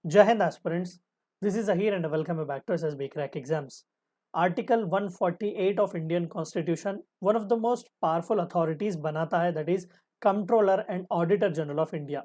Jai Hind aspirants, this is Zahir and welcome back to SSB Crack Exams. Article 148 of Indian Constitution, one of the most powerful authorities बनाता है, that is Comptroller and Auditor General of India.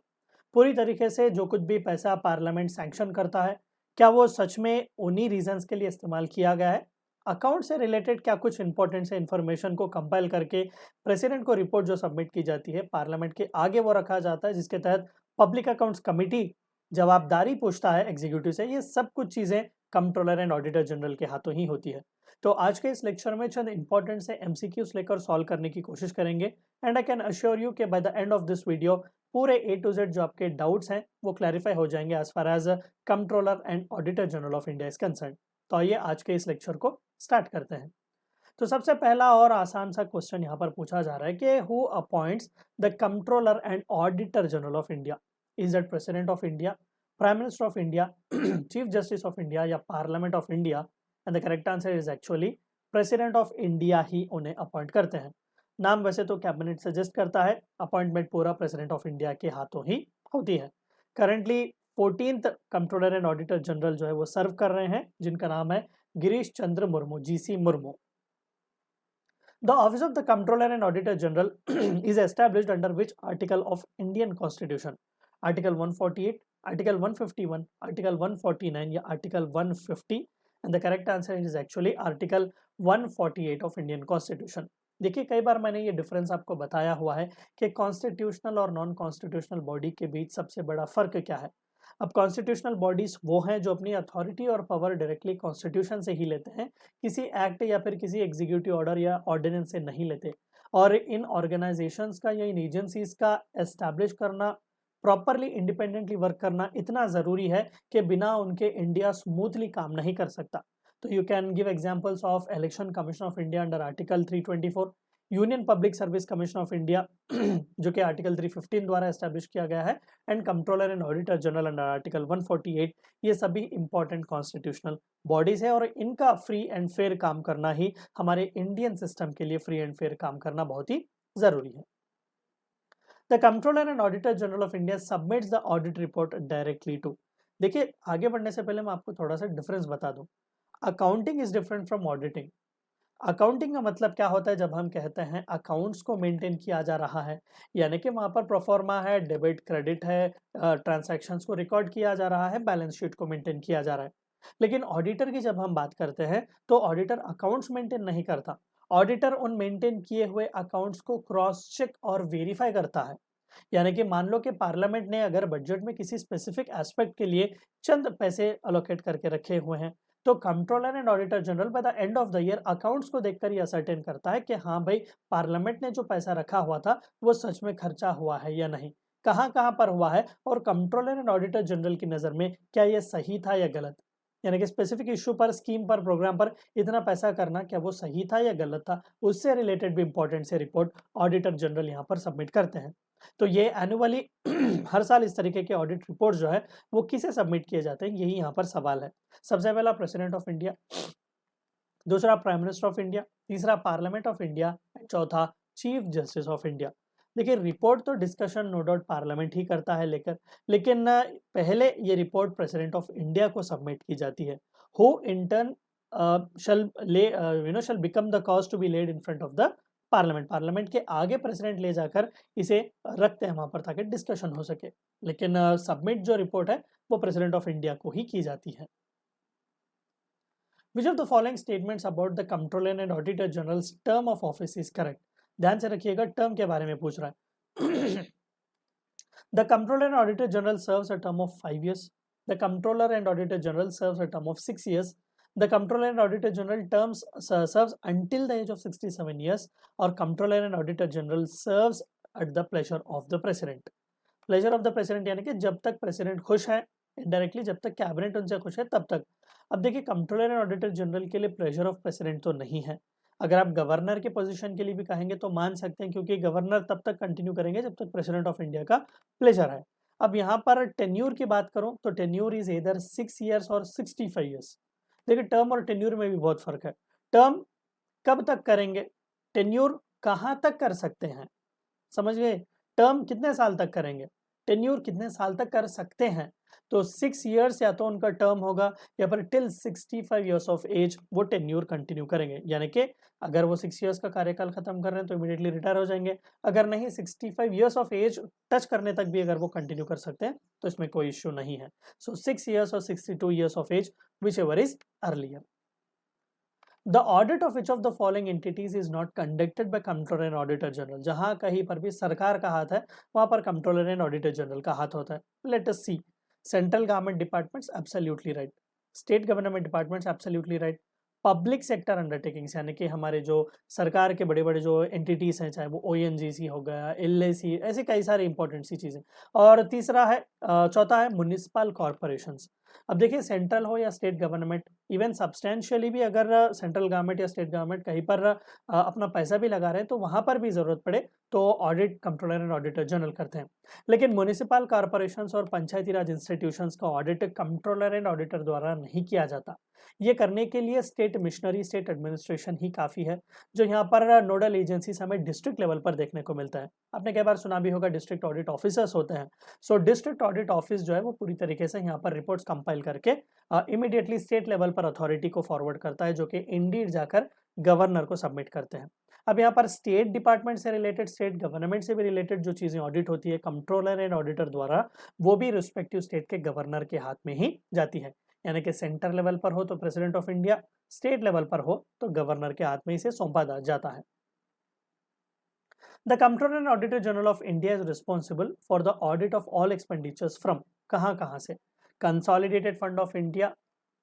पूरी तरीके से जो कुछ भी पैसा parliament sanction करता है, क्या वो सच में उन्हीं रीजंस के लिए इस्तेमाल किया गया है? अकाउंट से रिलेटेड क्या कुछ इंपॉर्टेंट से इन्फॉर्मेशन को कंपाइल करके प्रेसिडेंट को रिपोर्ट जो सबमिट की जाती है पार्लियामेंट के आगे वो रखा जाता है, जिसके तहत पब्लिक अकाउंट्स कमिटी जवाबदारी पूछता है एग्जीक्यूटिव से। ये सब कुछ चीजें कंट्रोलर एंड ऑडिटर जनरल के हाथों ही होती है। तो आज के इस लेक्चर में चंद इंपॉर्टेंट से एमसीक्यूज लेकर सॉल्व करने की कोशिश करेंगे and I can assure you कि by the end of this video पूरे ए टू जेड जो आपके डाउट्स हैं वो क्लैरिफाई हो जाएंगे as far as controller and auditor general of India is concern. तो आइए आज के इस लेक्चर को स्टार्ट करते हैं। तो सबसे पहला और आसान सा क्वेश्चन यहाँ पर पूछा जा रहा है कि who appoints the controller and auditor general of India? Is that president of India, prime minister of India, chief justice of India या parliament of India? And the correct answer is actually president of India ही उन्हें appoint करते हैं। नाम वैसे तो cabinet suggest करता है, अपॉइंटमेंट पूरा प्रेसिडेंट ऑफ इंडिया के हाथों ही होती है। Currently 14th controller and auditor general जो है वो सर्व कर रहे हैं, जिनका नाम है Girish Chandra Murmu, GC Murmu. The Office of the Comptroller and Auditor General is established under which article of Indian Constitution? Article 148, Article 151, Article 149 या Article 150? And the correct answer is actually Article 148 of Indian Constitution. देखिए कई बार मैंने ये difference आपको बताया हुआ है कि कॉन्स्टिट्यूशनल और नॉन कॉन्स्टिट्यूशनल बॉडी के बीच सबसे बड़ा फर्क क्या है। अब कॉन्स्टिट्यूशनल बॉडीज वो हैं जो अपनी अथॉरिटी और पावर डायरेक्टली कॉन्स्टिट्यूशन से ही लेते हैं, किसी एक्ट या फिर किसी एग्जीक्यूटिव ऑर्डर या ऑर्डिनेंस से नहीं लेते। और इन ऑर्गेनाइजेशंस का या इन एजेंसीज का एस्टैब्लिश करना, प्रॉपरली इंडिपेंडेंटली वर्क करना इतना ज़रूरी है कि बिना उनके इंडिया स्मूथली काम नहीं कर सकता। तो you can give examples of election commission of India under article 324, union public service commission of India जो कि आर्टिकल 315 द्वारा एस्टैब्लिश किया गया है, and controller and auditor general under article 148। ये सभी इंपॉर्टेंट कॉन्स्टिट्यूशनल बॉडीज है और इनका फ्री एंड फेयर काम करना ही हमारे इंडियन सिस्टम के लिए फ्री एंड फेयर काम करना बहुत ही जरूरी है। The controller and auditor general of India submits the audit report directly to. देखिए आगे बढ़ने से पहले मैं आपको थोड़ा सा डिफरेंस बता दूं। Accounting is different from auditing. Accounting का मतलब क्या होता है? जब हम कहते हैं अकाउंट्स को मेंटेन किया जा रहा है, यानी कि वहां पर प्रोफॉर्मा है, डेबिट क्रेडिट है, ट्रांसैक्शंस को रिकॉर्ड किया जा रहा है, बैलेंस शीट को मेंटेन किया जा रहा है। लेकिन ऑडिटर की जब हम बात करते हैं तो ऑडिटर अकाउंट्स मेंटेन नहीं करता। ऑडिटर उन मेंटेन किए हुए अकाउंट्स को क्रॉस चेक और वेरीफाई करता है। यानी कि मान लो कि पार्लियामेंट ने अगर बजट में किसी स्पेसिफिक एस्पेक्ट के लिए चंद पैसे अलोकेट करके रखे हुए हैं, तो controller and auditor general bye the end of the year accounts को देखकर ये असर्टेन करता है कि हाँ भाई, पार्लियामेंट ने जो पैसा रखा हुआ था वो सच में खर्चा हुआ है या नहीं, कहाँ कहाँ पर हुआ है, और कंट्रोलर एंड ऑडिटर जनरल की नज़र में क्या ये सही था या गलत। यानी कि स्पेसिफिक इशू पर, स्कीम पर, प्रोग्राम पर इतना पैसा करना क्या वो सही था या गलत था, उससे रिलेटेड भी इंपॉर्टेंट से रिपोर्ट ऑडिटर जनरल यहाँ पर सबमिट करते हैं। तो ये एनुअली हर साल इस तरीके के ऑडिट रिपोर्ट जो है वो किसे सबमिट किए जाते हैं, यही यहाँ पर सवाल है। सबसे पहला प्रेसिडेंट ऑफ इंडिया, दूसरा प्राइम मिनिस्टर ऑफ इंडिया, तीसरा पार्लियामेंट ऑफ इंडिया, चौथा चीफ जस्टिस ऑफ इंडिया। देखिए रिपोर्ट तो डिस्कशन नो डाउट पार्लियामेंट ही करता है लेकिन पहले ये रिपोर्ट प्रेसिडेंट ऑफ इंडिया को सबमिट की जाती है। Who in turn shall become the cause to be laid in front of the parliament. Parliament के आगे प्रेसिडेंट ले जाकर इसे रखते हैं वहां पर ताकि डिस्कशन हो सके, लेकिन सबमिट जो रिपोर्ट है वो प्रेसिडेंट ऑफ इंडिया को ही की जाती है। Which of the following statements about the Comptroller and Auditor General's term of office is correct? ध्यान से रखिएगा, टर्म के बारे में पूछ रहा है। The Comptroller and Auditor General serves a term of 5 years. The Comptroller and Auditor General serves a term of 6 years. The Comptroller and Auditor General terms serves until the age of 67 years. और Comptroller and Auditor General serves at the pleasure of the President. Pleasure of the President यानी कि जब तक president खुश है, indirectly जब तक cabinet उनसे खुश है तब तक। अब देखिए कंट्रोलर एंड ऑडिटर जनरल के लिए प्रेशर ऑफ प्रेसिडेंट तो नहीं है। अगर आप गवर्नर के पोजीशन के लिए भी कहेंगे तो मान सकते हैं, क्योंकि गवर्नर तब तक कंटिन्यू करेंगे जब तक प्रेसिडेंट ऑफ इंडिया का प्लेजर है। अब यहाँ पर टेन्यूर की बात करूं तो टेन्यूर इज इधर 6 ईयर्स और 65 ईयर्स। देखिए टर्म और टेन्यूर में भी बहुत फर्क है। टर्म कब तक करेंगे, टेन्यूर कहाँ तक कर सकते हैं, समझ गए? टर्म कितने साल तक करेंगे, टेन्यूर कितने साल तक कर सकते हैं। तो 6 ईयर्स या तो उनका टर्म होगा या फिर टिल 65 ईयर्स ऑफ एज वो टेन्योर कंटिन्यू करेंगे, यानी कि अगर वो 6 ईयर्स का कार्यकाल खत्म कर रहे हैं तो इमीडिएटली रिटायर हो जाएंगे, अगर नहीं 65 ईयर्स ऑफ एज टच करने तक भी अगर वो कंटिन्यू कर सकते हैं तो इसमें कोई इश्यू नहीं है। सो 6 ईयर्स और 62 years of age, whichever is earlier. The audit of which of the following entities is not conducted by controller and auditor general. जहां कहीं पर भी सरकार का हाथ है वहां पर कंट्रोलर एंड ऑडिटर जनरल का हाथ होता है। Let us see. Central government departments absolutely right, state government departments absolutely right, public sector undertakings यानी कि हमारे जो सरकार के बड़े बड़े जो एंटिटीज हैं, चाहे वो ओएनजीसी हो गया, एलआईसी, ऐसे कई सारी इंपॉर्टेंट सी चीजें। और तीसरा है चौथा है म्युनिसिपल कॉर्पोरेशंस। अब देखिए सेंट्रल हो या स्टेट गवर्नमेंट, इवन सब्सटेंशियली भी अगर सेंट्रल गवर्नमेंट या स्टेट गवर्नमेंट कहीं पर अपना पैसा भी लगा रहे हैं तो वहां पर भी जरूरत पड़े तो audit controller and auditor general करते हैं। लेकिन म्युनिसिपल कॉर्पोरेशंस और पंचायती राज इंस्टीट्यूशंस का ऑडिट कंट्रोलर एंड ऑडिटर द्वारा नहीं किया जाता। ये करने के लिए स्टेट मिशनरी, स्टेट एडमिनिस्ट्रेशन ही काफी है, जो यहाँ पर नोडल एजेंसीज हमें डिस्ट्रिक्ट लेवल पर देखने को मिलता है। आपने कई बार सुना भी होगा डिस्ट्रिक्ट ऑडिट ऑफिसर्स होते हैं। सो डिस्ट्रिक्ट ऑडिट ऑफिस जो है वो पूरी तरीके से यहाँ पर रिपोर्ट्स कंपाइल करके इमीडिएटली स्टेट लेवल पर अथॉरिटी को फॉरवर्ड करता है, जो कि इंडीड जाकर गवर्नर को सबमिट करते हैं। अब यहाँ पर स्टेट डिपार्टमेंट से रिलेटेड, स्टेट गवर्नमेंट से भी रिलेटेड जो चीजें ऑडिट होती है कंट्रोलर एंड ऑडिटर द्वारा, वो भी रिस्पेक्टिव स्टेट के गवर्नर के हाथ में ही जाती है। यानी कि सेंटर लेवल पर हो तो president of India, state level पर हो तो गवर्नर के हाथ में इसे सौंपा जाता है। The controller and auditor general of India is responsible for the audit of all expenditures from, कहाँ से, consolidated fund of India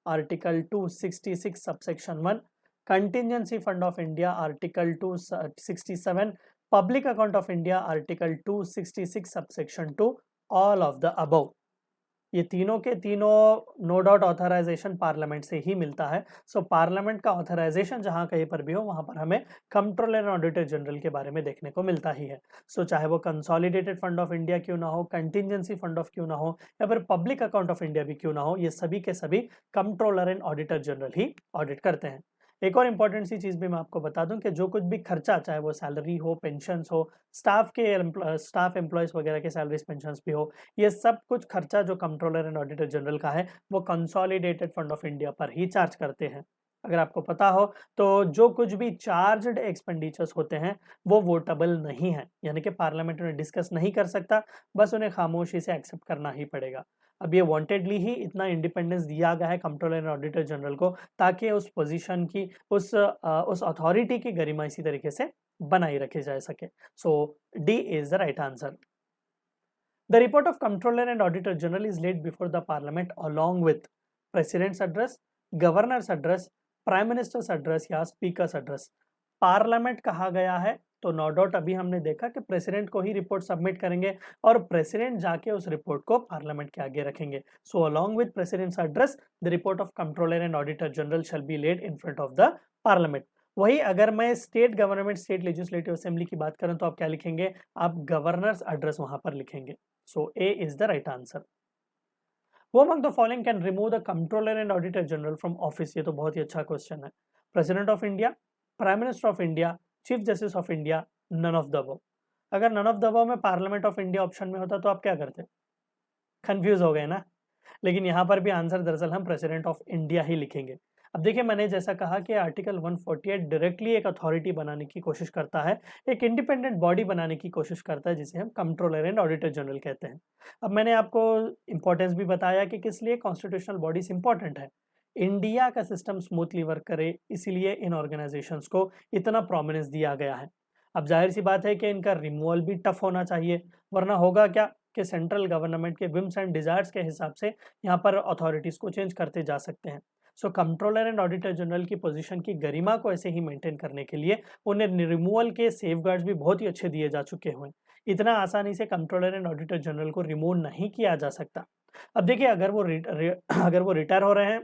article 266 subsection 1, contingency fund of India article 267, public account of India article 266 subsection 2, all of the above. ये तीनों के तीनों no doubt authorisation parliament से ही मिलता है। So parliament का ऑथराइजेशन जहां कहीं पर भी हो वहां पर हमें कंट्रोलर एंड ऑडिटर जनरल के बारे में देखने को मिलता ही है। सो चाहे वो कंसोलिडेटेड फंड ऑफ इंडिया क्यों ना हो, कंटिजेंसी फंड ऑफ क्यों ना हो, या फिर पब्लिक अकाउंट ऑफ इंडिया भी क्यों ना हो, ये सभी के सभी controller and auditor general he audit करते हैं। एक और इंपॉर्टेंट सी चीज भी मैं आपको बता दूं कि जो कुछ भी खर्चा, चाहे वो सैलरी हो, पेंशन हो, स्टाफ एम्प्लॉयज वगैरह के सैलरीज पेंशन भी हो, ये सब कुछ खर्चा जो कंट्रोलर एंड ऑडिटर जनरल का है वो कंसोलिडेटेड फंड ऑफ इंडिया पर ही चार्ज करते हैं। अगर आपको पता हो तो जो कुछ भी चार्ज्ड एक्सपेंडिचर्स होते हैं वो वोटेबल नहीं है, यानी कि पार्लियामेंट उन्हें डिस्कस नहीं कर सकता, बस उन्हें खामोशी से एक्सेप्ट करना ही पड़ेगा। अब ये वांटेडली ही इतना इंडिपेंडेंस दिया गया है कंट्रोलर एंड ऑडिटर जनरल को, ताकि उस पोजीशन की, उस अथॉरिटी की गरिमा इसी तरीके से बनाई रखी जा सके। So D is the right answer. The report of Comptroller and Auditor General is laid before the Parliament along with President's address, Governor's address, Prime Minister's address या Speaker's address। पार्लियामेंट कहा गया है तो नो डाउट अभी हमने देखा कि president को ही रिपोर्ट सबमिट करेंगे और प्रेसिडेंट जाके उस रिपोर्ट को पार्लियामेंट के आगे रखेंगे। So along with president's address the report of controller and auditor general shall be laid in front of the parliament. वही अगर मैं state government, state legislative assembly की बात करूं तो आप क्या लिखेंगे, आप गवर्नर्स एड्रेस वहां पर लिखेंगे। So A is the right answer. Who among the following can remove the Comptroller and Auditor General from office? ये तो बहुत ही अच्छा क्वेश्चन है। President of India, Prime Minister of India, Chief Justice of India, none of the above। अगर none of the above में Parliament of India option में होता तो आप क्या करते? कंफ्यूज हो गए ना। लेकिन यहाँ पर भी आंसर दरअसल हम प्रेसिडेंट ऑफ इंडिया ही लिखेंगे। अब देखिए मैंने जैसा कहा कि आर्टिकल 148 डायरेक्टली एक अथॉरिटी बनाने की कोशिश करता है, एक इंडिपेंडेंट बॉडी बनाने की कोशिश करता है जिसे हम कंट्रोलर एंड ऑडिटर जनरल कहते हैं। अब मैंने आपको इंपॉर्टेंस भी बताया कि किस लिए कॉन्स्टिट्यूशनल बॉडीज इंपॉर्टेंट है। इंडिया का सिस्टम स्मूथली वर्क करे इसीलिए इन ऑर्गेनाइजेशंस को इतना प्रोमिनेंस दिया गया है। अब जाहिर सी बात है कि इनका रिमूवल भी टफ होना चाहिए, वरना होगा क्या कि सेंट्रल गवर्नमेंट के विम्स एंड डिजायर्स के हिसाब से यहाँ पर अथॉरिटीज को चेंज करते जा सकते हैं। सो कंट्रोलर एंड ऑडिटर जनरल की पोजीशन की गरिमा को ऐसे ही मेंटेन करने के लिए उन्हें रिमूवल के सेफगार्ड्स भी बहुत ही अच्छे दिए जा चुके हुए। इतना आसानी से कंट्रोलर एंड ऑडिटर जनरल को रिमूव नहीं किया जा सकता। अब देखिए अगर वो रिटायर हो रहे हैं,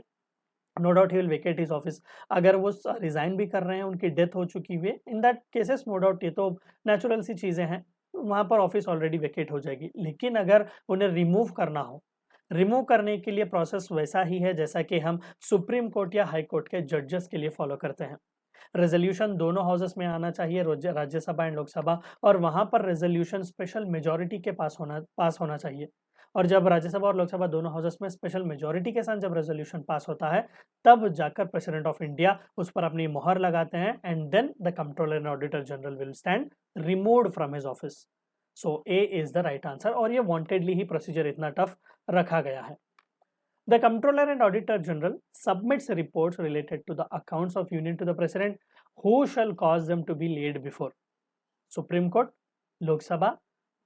no doubt he will vacate his office. अगर वो रिजाइन भी कर रहे हैं, उनकी डेथ हो चुकी हुई है, in that cases no doubt ये तो नेचुरल सी चीजें हैं, वहां पर ऑफिस ऑलरेडी वेकेट हो जाएगी। लेकिन अगर उन्हें रिमूव करना हो, रिमूव करने के लिए प्रोसेस वैसा ही है जैसा कि हम सुप्रीम कोर्ट या हाई कोर्ट के जजेस के लिए फॉलो करते हैं। रेजोल्यूशन दोनों हाउसेस में आना चाहिए, राज्यसभा एंड लोकसभा, और वहां पर रेजोल्यूशन स्पेशल मेजोरिटी के पास होना चाहिए। और जब राज्यसभा और लोकसभा दोनों हाउसेस में स्पेशल मेजोरिटी के साथ जब रेजोल्यूशन पास होता है, तब जाकर प्रेसिडेंट ऑफ इंडिया उस पर अपनी मोहर लगाते हैं, and then the controller and auditor general will stand removed from his office. So a is the right answer, और ये वांटेडली ही प्रोसीजर इतना टफ रखा गया है। The Comptroller and Auditor General submits reports related to the accounts of Union to the President, who shall cause them to be laid before Supreme Court, Lok Sabha,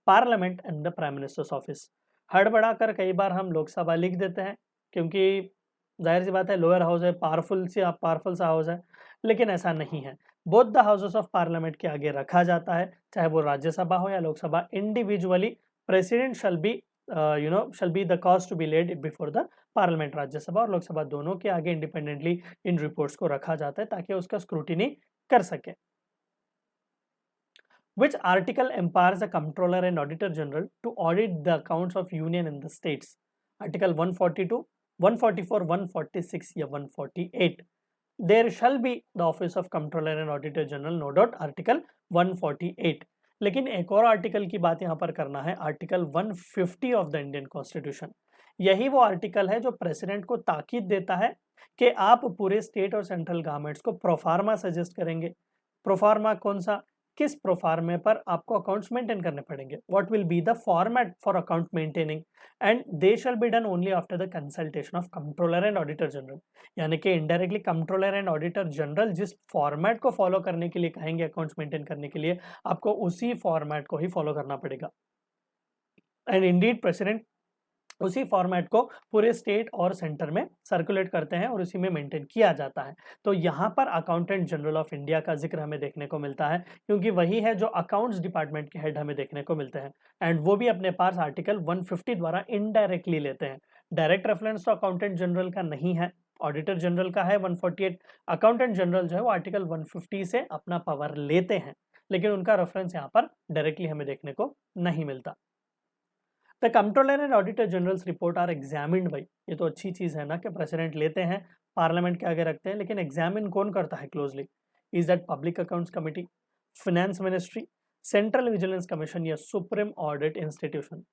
Parliament and the Prime Minister's Office। हड़बड़ा कर कई बार हम लोकसभा लिख देते हैं, क्योंकि जाहिर सी बात है लोअर हाउस है, पावरफुल सा हाउस है, लेकिन ऐसा नहीं है। Both the houses of parliament के आगे रखा जाता है, चाहे वो राज्यसभा हो या Lok Sabha. Individually president shall be the cause to be laid before the parliament. Rajya Sabha और लोकसभा दोनों के आगे इंडिपेंडेंटली इन रिपोर्ट्स को रखा जाता है ताकि उसका स्क्रूटिनी कर सके। Which article empowers the Comptroller and Auditor General to audit the accounts of Union and the states? Article 142, 144, 146 या 148। There shall be the office of Comptroller and Auditor General, no doubt, Article 148। लेकिन एक और article की बात यहाँ पर करना है, article 150 of the Indian constitution. यही वो आर्टिकल है जो प्रेसिडेंट को ताकीद देता है कि आप पूरे स्टेट और सेंट्रल गवर्नमेंट्स को प्रोफार्मा सजेस्ट करेंगे। प्रोफार्मा कौन सा, किस प्रोफार्मे पर आपको अकाउंट्स मेंटेन करने पड़ेंगे, what will be the format for account maintaining, and they shall be done only after the consultation of controller and auditor general. यानी कि indirectly controller and auditor general जिस फॉर्मेट को फॉलो करने के लिए कहेंगे अकाउंट्स मेंटेन करने के लिए, आपको उसी फॉर्मेट को ही फॉलो करना पड़ेगा। एंड इंडीड प्रेसिडेंट उसी फॉर्मेट को पूरे स्टेट और सेंटर में सर्कुलेट करते हैं और उसी में मेंटेन किया जाता है। तो यहाँ पर अकाउंटेंट जनरल ऑफ इंडिया का जिक्र हमें देखने को मिलता है, क्योंकि वही है जो अकाउंट्स डिपार्टमेंट के हेड हमें देखने को मिलते हैं, एंड वो भी अपने पास आर्टिकल 150 द्वारा इनडायरेक्टली लेते हैं। डायरेक्ट रेफरेंस तो अकाउंटेंट जनरल का नहीं है, ऑडिटर जनरल का है 148। अकाउंटेंट जनरल जो है वो आर्टिकल 150 से अपना पावर लेते हैं, लेकिन उनका रेफरेंस यहाँ पर डायरेक्टली हमें देखने को नहीं मिलता। The controller and auditor general's report are examined by, ये तो अच्छी चीज है ना कि प्रेसिडेंट लेते हैं, पार्लियामेंट के आगे रखते हैं, लेकिन एग्जामिन कौन करता है closely? Is that public accounts committee, finance ministry, central vigilance commission या सुप्रीम ऑडिट इंस्टीट्यूशन?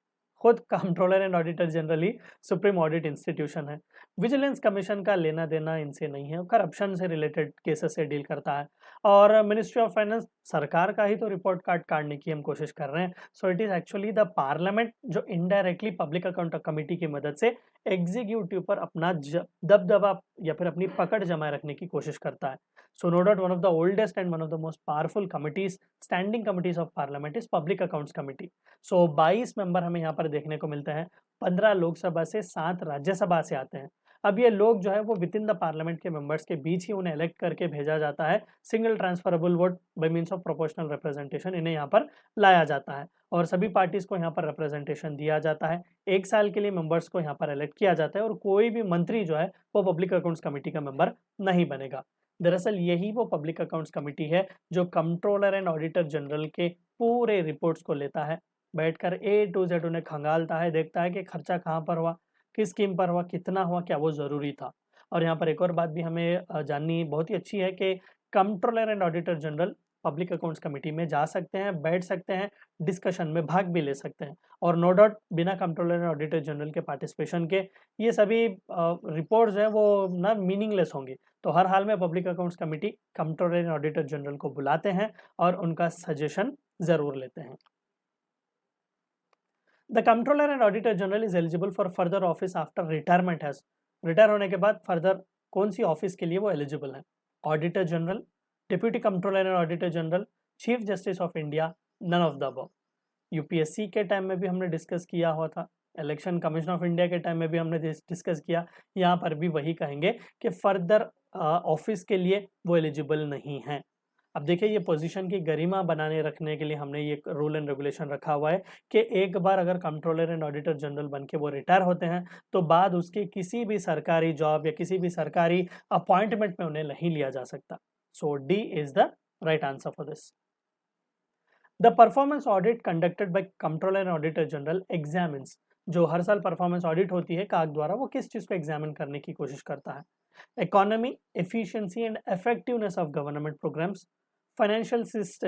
खुद controller and auditor general he supreme audit institution है। विजिलेंस कमीशन का लेना देना इनसे नहीं है, करप्शन से रिलेटेड केसेस से डील करता है, और मिनिस्ट्री ऑफ फाइनेंस सरकार का ही तो रिपोर्ट कार्ड काटने की हम कोशिश कर रहे हैं। So it is actually the parliament जो इनडायरेक्टली पब्लिक अकाउंट कमेटी की मदद से एग्जीक्यूटिव पर अपना दबदबा या फिर अपनी पकड़ जमाए रखने की कोशिश करता है। So no doubt one of the oldest and one of the most powerful committees, standing committees of parliament is public accounts committee. So 22 member हमें यहाँ पर देखने को मिलते हैं, 15 लोकसभा से, 7 राज्यसभा से आते हैं। अब ये लोग जो है वो विद इन द पार्लियामेंट के मेंबर्स के बीच ही उन्हें इलेक्ट करके भेजा जाता है, single transferable vote by means of proportional representation इन्हें यहाँ पर लाया जाता है, और सभी पार्टीज को यहाँ पर रिप्रेजेंटेशन दिया जाता है। 1 साल के लिए मेंबर्स को यहाँ पर इलेक्ट किया जाता है, और कोई भी मंत्री जो है वो पब्लिक अकाउंट्स कमेटी का मेंबर नहीं बनेगा। दरअसल यही वो पब्लिक अकाउंट्स कमेटी है जो कंट्रोलर एंड ऑडिटर जनरल के पूरे रिपोर्ट्स को लेता है, बैठकर ए टू जेड उन्हें खंगालता है, देखता है कि खर्चा कहाँ पर हुआ, किस स्कीम पर हुआ, कितना हुआ, क्या वो ज़रूरी था। और यहाँ पर एक और बात भी हमें जाननी बहुत ही अच्छी है कि controller and auditor general public accounts committee में जा सकते हैं, बैठ सकते हैं, डिस्कशन में भाग भी ले सकते हैं, और नो डाउट बिना कंट्रोलर एंड ऑडिटर जनरल के पार्टिसिपेशन के ये सभी रिपोर्ट्स हैं वो ना मीनिंगलेस होंगी। तो हर हाल में public accounts committee controller and auditor general को बुलाते हैं और उनका सजेशन ज़रूर लेते हैं। The controller and auditor general is eligible for further office after retirement has, retire होने के बाद फर्दर कौन सी ऑफिस के लिए वो एलिजिबल है? Auditor general, deputy comptroller and auditor general, chief justice of India, none of the above. UPSC के time में भी हमने डिस्कस किया हुआ था, इलेक्शन कमीशन ऑफ इंडिया के टाइम में भी हमने डिस्कस किया, यहाँ पर भी वही कहेंगे कि फर्दर ऑफिस के लिए वो एलिजिबल नहीं है। अब देखिए ये पोजीशन की गरिमा बनाने रखने के लिए हमने ये रूल एंड रेगुलेशन रखा हुआ है कि एक बार अगर कंट्रोलर एंड ऑडिटर जनरल बन के वो रिटायर होते हैं तो बाद उसके किसी भी सरकारी जॉब या किसी भी सरकारी अपॉइंटमेंट में उन्हें नहीं लिया जा सकता। So D is the right answer for this. The performance audit conducted by controller and auditor general examines, जो हर साल परफॉर्मेंस ऑडिट होती है काग द्वारा, वो किस चीज़ को एग्जामिन करने की कोशिश करता है? Economy, efficiency and effectiveness of government programmes, financial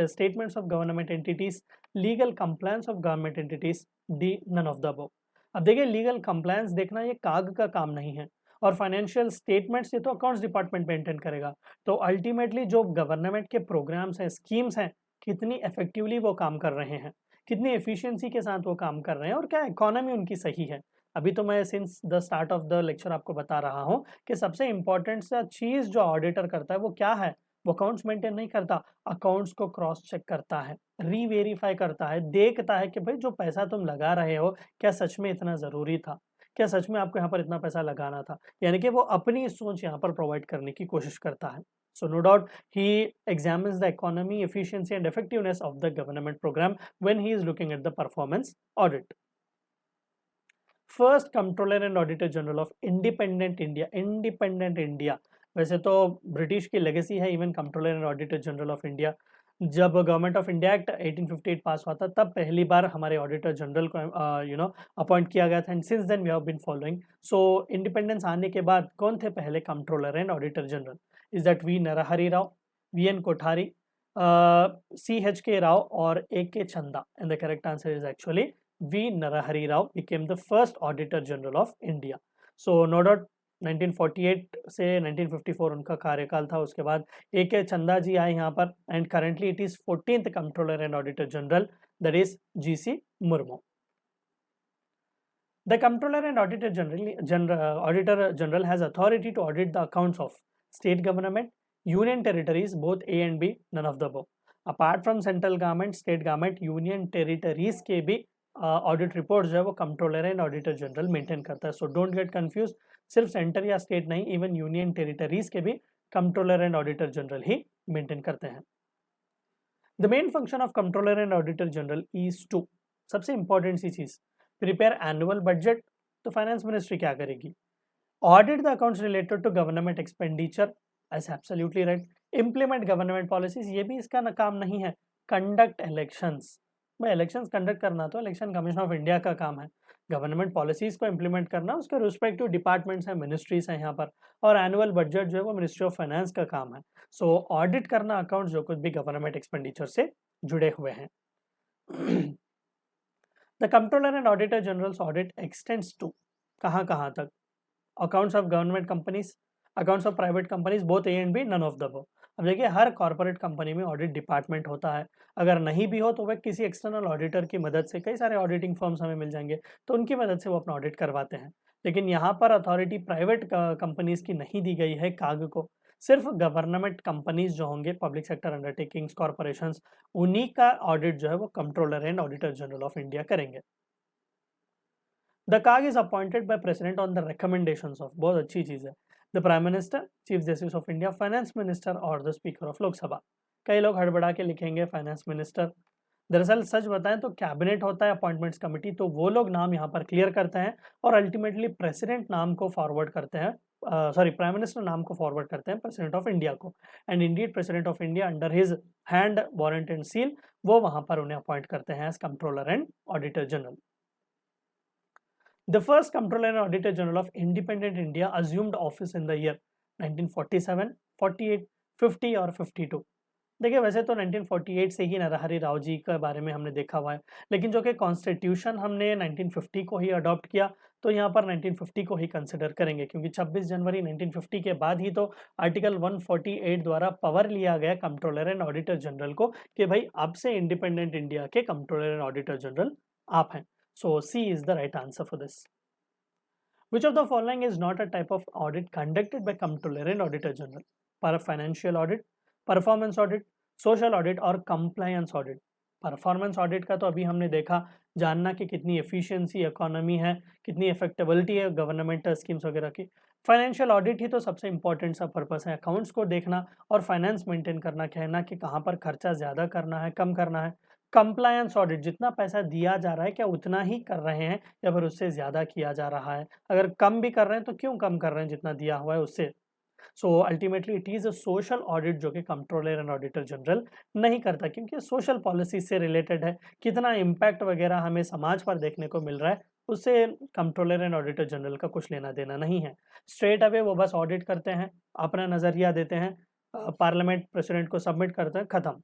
statements of government entities, legal compliance of government entities, D none of the above. अब देखिए लीगल कंप्लायंस देखना ये काग का काम नहीं है, और फाइनेंशियल स्टेटमेंट्स ये तो अकाउंट्स डिपार्टमेंट मेंटेन करेगा। तो अल्टीमेटली जो गवर्नमेंट के प्रोग्राम्स हैं, स्कीम्स हैं, कितनी इफेक्टिवली वो काम कर रहे हैं, कितनी एफिशिएंसी के साथ वो काम कर रहे हैं, और क्या इकोनॉमी उनकी सही है। अभी तो मैं since the start of the lecture आपको बता रहा हूँ कि सबसे इंपॉर्टेंट सा चीज जो ऑडिटर करता है वो क्या है। वो अकाउंट्स मेंटेन नहीं करता, अकाउंट्स को क्रॉस चेक करता है, रीवेरीफाई करता है, देखता है कि भाई जो पैसा तुम लगा रहे हो क्या सच में इतना जरूरी था, क्या सच में आपको यहाँ पर इतना पैसा लगाना था। यानी कि वो अपनी सोच यहाँ पर प्रोवाइड करने की कोशिश करता है। So no doubt he examines the economy, efficiency and effectiveness of the government program when he is looking at the performance audit. First Comptroller and Auditor General of Independent India. Independent India वैसे तो British की legacy है even controller and auditor general of India. जब government of India act 1858 पास हुआ था तब पहली बार हमारे ऑडिटर जनरल को अपॉइंट किया गया था, and since then we have been following. So independence आने के बाद कौन थे पहले comptroller and auditor general? Is that V Narahari Rao, V N Kothari, C.H.K. Rao और A.K. Chanda, and the correct answer is actually V. Narahari Rao became the first Auditor General of India. So no doubt 1948 से 1954 उनका कार्यकाल था। उसके बाद A.K. Chanda जी आए यहाँ पर, and currently it is 14th Comptroller and Auditor General, that is G.C. Murmu. The Comptroller and Auditor General has authority to audit the accounts of state government, union territories, both A and B, none of the above. Apart from central government, state government, union territories के भी audit report जो है वो controller and auditor general maintain करता है। So don't get confuse, सिर्फ centre या state नहीं, इवन यूनियन टेरिटरीज के भी कंट्रोलर एंड ऑडिटर जनरल ही मेंटेन करते हैं। The main function of controller and auditor general is to, सबसे इंपॉर्टेंट सी चीज, प्रिपेयर एनुअल बजट। तो फाइनेंस मिनिस्ट्री क्या करेगी? Audit the accounts related to government expenditure, ऐसे absolutely right. Implement government policies, ये भी इसका काम नहीं है। कंडक्ट इलेक्शंस, भाई इलेक्शंस कंडक्ट करना तो इलेक्शन कमीशन ऑफ इंडिया का काम है। गवर्नमेंट पॉलिसीज को इंप्लीमेंट करना उसके रिस्पेक्टिव डिपार्टमेंट्स हैं, मिनिस्ट्रीज हैं यहाँ पर, और एनुअल बजट जो है वो मिनिस्ट्री ऑफ फाइनेंस का काम है। सो ऑडिट करना अकाउंट जो कुछ भी गवर्नमेंट एक्सपेंडिचर से जुड़े हुए हैं। The controller and auditor general's audit extends to, कहाँ कहाँ तक? Accounts of government companies, accounts of private companies, both A and B, none of the above. अब देखिए हर कॉर्पोरेट कंपनी में ऑडिट डिपार्टमेंट होता है, अगर नहीं भी हो तो वह किसी एक्सटर्नल ऑडिटर की मदद से, कई सारे ऑडिटिंग फर्म्स हमें मिल जाएंगे तो उनकी मदद से वो अपना ऑडिट करवाते हैं। लेकिन यहाँ पर अथॉरिटी प्राइवेट कंपनीज की नहीं दी गई है काग को, सिर्फ गवर्नमेंट कंपनीज जो होंगे, पब्लिक सेक्टर अंडरटेकिंग्स, कॉर्पोरेशंस, उन्हीं का ऑडिट जो है वो controller and auditor general of India करेंगे। द काग is appointed by president on the recommendations of, बहुत अच्छी चीज है, the prime minister, chief justice of India, finance minister और द स्पीकर ऑफ लोकसभा। कई लोग हड़बड़ा के लिखेंगे फाइनेंस मिनिस्टर, दरअसल सच बताएं तो कैबिनेट होता है, अपॉइंटमेंट्स कमेटी, तो वो लोग नाम यहाँ पर क्लियर करते हैं और अल्टीमेटली प्रेसिडेंट नाम को फॉरवर्ड करते हैं, प्राइम मिनिस्टर नाम को फॉरवर्ड करते हैं प्रेसिडेंट ऑफ इंडिया को, and indeed president of India under his hand warrant and seal वो वहां पर उन्हें अपॉइंट करते हैं as controller and auditor general. The first Comptroller and Auditor General of Independent India assumed office in the year 1947, 48, 50 और 52। देखिए वैसे तो 1948 से ही नरहरि राव जी के बारे में हमने देखा हुआ है, लेकिन जो कि कॉन्स्टिट्यूशन हमने 1950 को ही अडॉप्ट किया तो यहाँ पर 1950 को ही कंसिडर करेंगे, क्योंकि 26 जनवरी 1950 के बाद ही तो आर्टिकल 148 द्वारा पावर लिया गया कंट्रोलर एंड ऑडिटर जनरल को कि भाई अब से इंडिपेंडेंट इंडिया के कंट्रोलर एंड ऑडिटर जनरल आप हैं। So C is the right answer for this. Which of the following is not a type of audit conducted by Comptroller and Auditor General? Financial audit, performance audit, social audit और compliance audit? Performance audit का तो अभी हमने देखा, जानना कि कितनी efficiency, economy है, कितनी इफेक्टेबिलिटी है गवर्नमेंट स्कीम्स वगैरह की। फाइनेंशियल ऑडिट ही तो सबसे इंपॉर्टेंट सा पर्पस है, अकाउंट्स को देखना और फाइनेंस मेंटेन करना, कहना कि कहाँ पर खर्चा ज़्यादा करना है, कम करना है। कंप्लायंस ऑडिट, जितना पैसा दिया जा रहा है क्या उतना ही कर रहे हैं या फिर उससे ज़्यादा किया जा रहा है, अगर कम भी कर रहे हैं तो क्यों कम कर रहे हैं जितना दिया हुआ है उससे। So ultimately it is a social audit जो कि कंट्रोलर एंड ऑडिटर जनरल नहीं करता, क्योंकि सोशल पॉलिसी से रिलेटेड है, कितना इम्पैक्ट वगैरह हमें समाज पर देखने को मिल रहा है उससे कंट्रोलर एंड ऑडिटर जनरल का कुछ लेना देना नहीं है। स्ट्रेट अवे वो बस ऑडिट करते हैं, अपना नज़रिया देते हैं, पार्लियामेंट प्रेसिडेंट को सबमिट करते हैं, खत्म।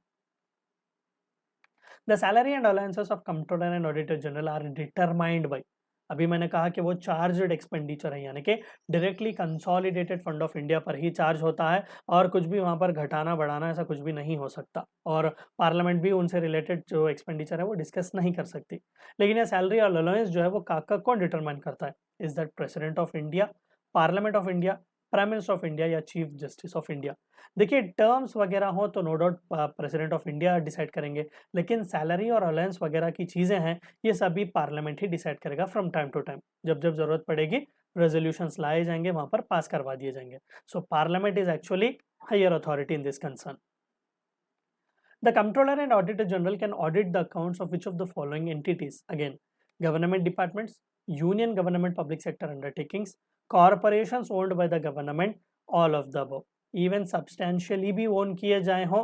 The salary and allowances of controller and auditor general R determined by, अभी मैंने कहा कि वो चार्जड एक्सपेंडिचर है, यानी कि directly consolidated fund of India पर ही चार्ज होता है और कुछ भी वहाँ पर घटाना बढ़ाना ऐसा कुछ भी नहीं हो सकता, और पार्लियामेंट भी उनसे रिलेटेड जो एक्सपेंडिचर है वो डिस्कस नहीं कर सकती। लेकिन ये सैलरी और अलाउंस जो है वो काका कौन डिटरमाइन करता है? Is that president of India, parliament of India, prime minister of India या चीफ जस्टिस ऑफ इंडिया? देखिए टर्म्स वगैरह हो तो no doubt president of India decide करेंगे, लेकिन सैलरी और अलाउंस वगैरह की चीज़ें हैं ये सभी पार्लियामेंट ही डिसाइड करेगा फ्रॉम टाइम टू टाइम। जब जब जरूरत पड़ेगी रेजोल्यूशंस लाए जाएंगे, वहां पर पास करवा दिए जाएंगे। So parliament is actually higher authority in this concern. The controller and auditor general can audit the accounts of which of the following entities? Again, government departments, union government public sector undertakings, corporations owned by the government, all of the above. Even substantially भी own किए जाए हों,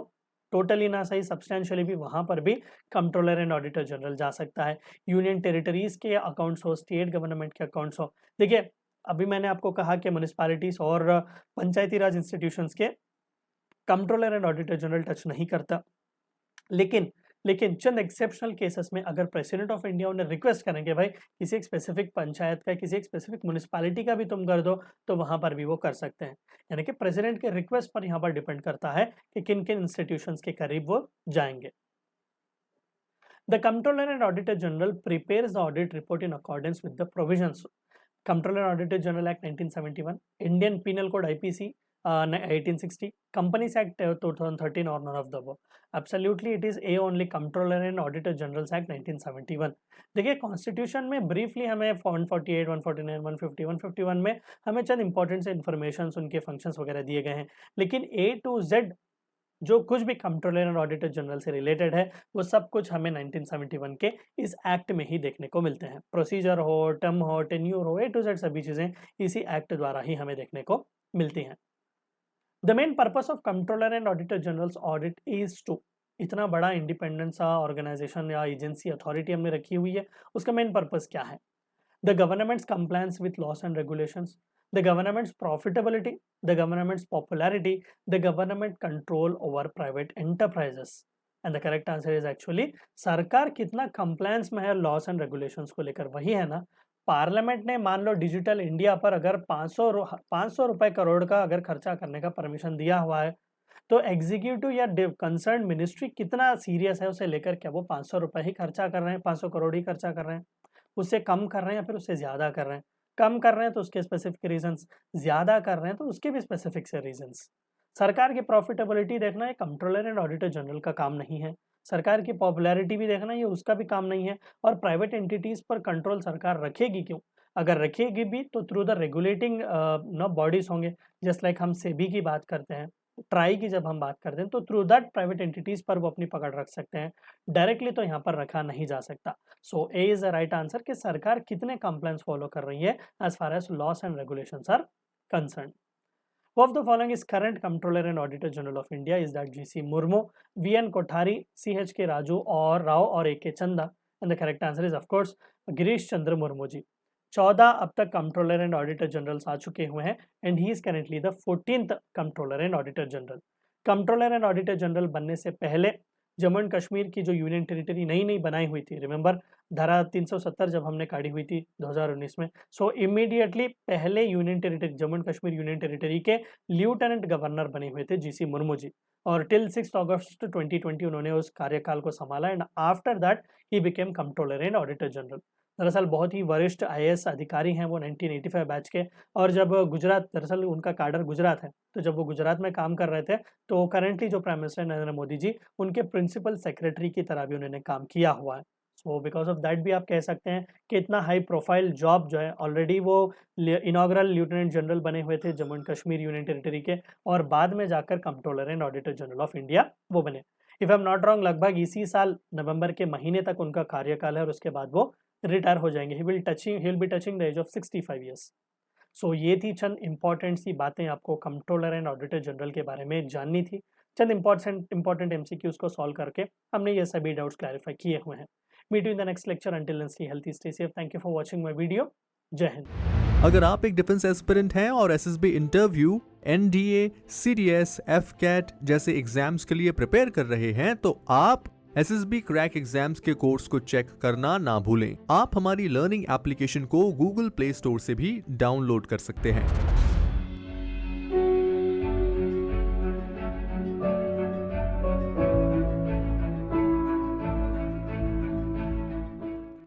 totally ना सही substantially भी, वहां पर भी कंट्रोलर एंड ऑडिटर जनरल जा सकता है। यूनियन टेरिटरीज के अकाउंट्स हो, स्टेट गवर्नमेंट के अकाउंट्स हो, देखिए अभी मैंने आपको कहा कि म्यूनिसपैलिटीज और पंचायती राज इंस्टीट्यूशंस के controller and auditor general touch नहीं करता, लेकिन लेकिन चंद एक्सेप्शनल केसेस में अगर प्रेसिडेंट ऑफ इंडिया उन्हें रिक्वेस्ट करें कि भाई किसी एक स्पेसिफिक पंचायत का, किसी एक स्पेसिफिक म्यूनिसपैलिटी का भी तुम कर दो, तो वहां पर भी वो कर सकते हैं। यानी कि प्रेसिडेंट के रिक्वेस्ट पर यहाँ पर डिपेंड करता है कि किन किन इंस्टीट्यूशंस के करीब वो जाएंगे। The controller and auditor general prepares the audit report in accordance with the provisions. Comptroller auditor general act 1971, Indian penal code IPC 1860, companies act 2013 और none of the above. Absolutely it is a only comptroller and auditor general's act 1971। देखिए constitution में briefly हमें 148, 149, 150, 151 में हमें चंद important से information, उनके functions वगैरह दिए गए हैं, लेकिन ए टू जेड जो कुछ भी कंट्रोलर एंड ऑडिटर जनरल से रिलेटेड है वो सब कुछ हमें 1971 के इस एक्ट में ही देखने को मिलते हैं। प्रोसीजर हो, टर्म हो, टेन्यूर हो, ए टू जेड सभी चीजें इसी एक्ट द्वारा ही हमें देखने को मिलती हैं। The main purpose of controller and auditor general's audit is to, इतना बड़ा इंडिपेंडेंट सा ऑर्गेनाइजेशन या एजेंसी अथॉरिटी हमने रखी हुई है, उसका मेन पर्पस क्या है? The government's compliance with laws and regulations, the government's profitability, the government's popularity, the government control over private enterprises. And the correct answer is actually सरकार कितना compliance में है laws and regulations को लेकर, वही है ना। पार्लियामेंट ने मान लो डिजिटल इंडिया पर अगर 500 रुपए करोड़ का अगर खर्चा करने का परमिशन दिया हुआ है, तो एग्जीक्यूटिव या कंसर्न मिनिस्ट्री कितना सीरियस है उसे लेकर, क्या वो 500 रुपए ही खर्चा कर रहे हैं, 500 करोड़ ही खर्चा कर रहे हैं, उससे कम कर रहे हैं या फिर उससे ज़्यादा कर रहे हैं? कम कर रहे हैं तो उसके स्पेसिफिक रीजंस, ज़्यादा कर रहे हैं तो उसके भी स्पेसिफिक से रीजंस। सरकार की प्रॉफिटेबिलिटी देखना ये कंट्रोलर एंड ऑडिटर जनरल का काम नहीं है। सरकार की पॉपुलैरिटी भी देखना ये उसका भी काम नहीं है। और प्राइवेट एंटिटीज पर कंट्रोल सरकार रखेगी क्यों? अगर रखेगी भी तो थ्रू द रेगुलेटिंग बॉडीज होंगे, जस्ट लाइक हम सेबी की बात करते हैं, ट्राई की जब हम बात करते हैं, तो थ्रू दैट प्राइवेट एंटिटीज पर वो अपनी पकड़ रख सकते हैं, डायरेक्टली तो यहाँ पर रखा नहीं जा सकता। So a is the right answer कि सरकार कितने कंप्लायंस फॉलो कर रही है as far as laws and regulations are concern. Who of the following is current Comptroller and Auditor General of India? Is that G.C. Murmu, V.N. Kothari, C.H.K. Raju और राव और A.K. Chanda? And the correct answer is of course Girish Chandra Murmu ji. 14 अब तक controller and auditor generals आ चुके हुए हैं and he is currently the 14th controller and auditor general. Controller and auditor general बनने से पहले जम्मू एंड कश्मीर की जो यूनियन टेरिटरी नई नई बनाई हुई थी, रिमेंबर धारा 370 जब हमने काटी हुई थी 2019 में, सो इमीडिएटली पहले union territory Jammu and Kashmir union territory के लिeutenant गवर्नर बने हुए थे जीसी मुर्मू जी, और टिल 6 अगस्त 2020 उन्होंने उस कार्यकाल को संभाला and after that he became controller and auditor general. दरअसल बहुत ही वरिष्ठ आईएएस अधिकारी हैं वो 1985 बैच के, और जब गुजरात, दरअसल उनका काडर गुजरात है, तो जब वो गुजरात में काम कर रहे थे तो करेंटली जो प्राइम मिनिस्टर नरेंद्र मोदी जी उनके प्रिंसिपल सेक्रेटरी की तरह भी उन्होंने काम किया हुआ है। सो बिकॉज ऑफ दैट भी आप कह सकते हैं कि इतना हाई प्रोफाइल जॉब जो है, ऑलरेडी वो इनॉग्रल लेफ्टिनेंट जनरल बने हुए थे Jammu and Kashmir union territory के, और बाद में जाकर controller and auditor general of India वो बने। If I am not wrong लगभग इसी साल नवंबर के महीने तक उनका कार्यकाल है और उसके बाद वो रिटायर हो जाएंगे। He will be touching the age of 65 years. So ये थी चंद इंपॉर्टेंट सी बातें आपको कंट्रोलर एंड ऑडिटर जनरल के बारे में जाननी थी। चंद इंपॉर्टेंट एमसीक्यूज को सॉल्व करके हमने ये सभी डाउट्स क्लैरिफाई किए हुए हैं। Meet you in the next lecture. Until then, stay healthy, stay safe. Thank you for watching my video. जय हिंद। अगर आप एक डिफेंस एस्पिरेंट हैं और SSB interview, NDA, CDS, AFCAT जैसे एग्जाम्स के लिए प्रिपेयर कर रहे हैं तो आप एसएसबी क्रैक एग्जाम्स के कोर्स को चेक करना ना भूलें। आप हमारी लर्निंग एप्लीकेशन को गूगल प्ले स्टोर से भी डाउनलोड कर सकते हैं।